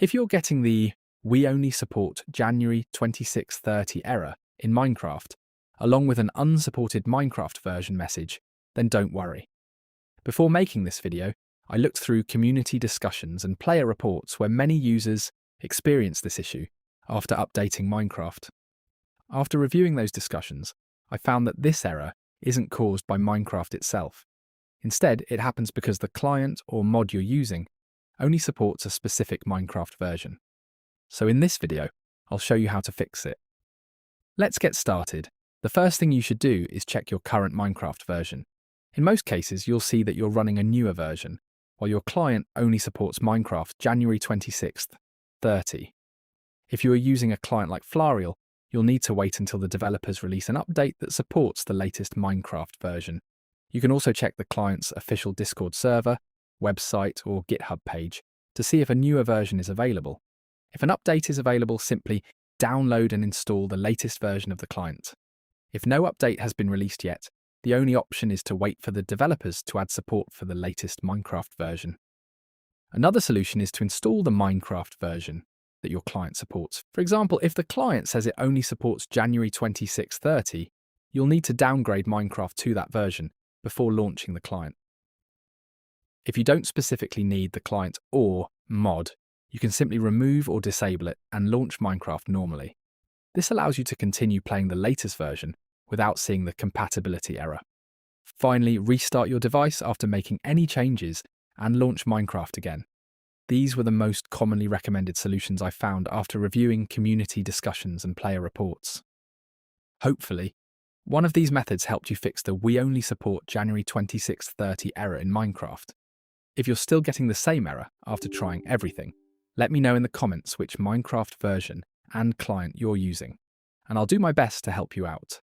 If you're getting the "We only support January 2630" error in Minecraft, along with an unsupported Minecraft version message, then don't worry. Before making this video, I looked through community discussions and player reports where many users experienced this issue after updating Minecraft. After reviewing those discussions, I found that this error isn't caused by Minecraft itself. Instead, it happens because the client or mod you're using only supports a specific Minecraft version. So in this video, I'll show you how to fix it. Let's get started. The first thing you should do is check your current Minecraft version. In most cases, you'll see that you're running a newer version, while your client only supports Minecraft January 26th, 30. If you are using a client like Flarial, you'll need to wait until the developers release an update that supports the latest Minecraft version. You can also check the client's official Discord server, website, or GitHub page to see if a newer version is available. If an update is available, simply download and install the latest version of the client. If no update has been released yet, the only option is to wait for the developers to add support for the latest Minecraft version. Another solution is to install the Minecraft version that your client supports. For example, if the client says it only supports January 2630, you'll need to downgrade Minecraft to that version before launching the client. If you don't specifically need the client or mod, you can simply remove or disable it and launch Minecraft normally. This allows you to continue playing the latest version without seeing the compatibility error. Finally, restart your device after making any changes and launch Minecraft again. These were the most commonly recommended solutions I found after reviewing community discussions and player reports. Hopefully, one of these methods helped you fix the "We only support January 2630" error in Minecraft. If you're still getting the same error after trying everything, let me know in the comments which Minecraft version and client you're using, and I'll do my best to help you out.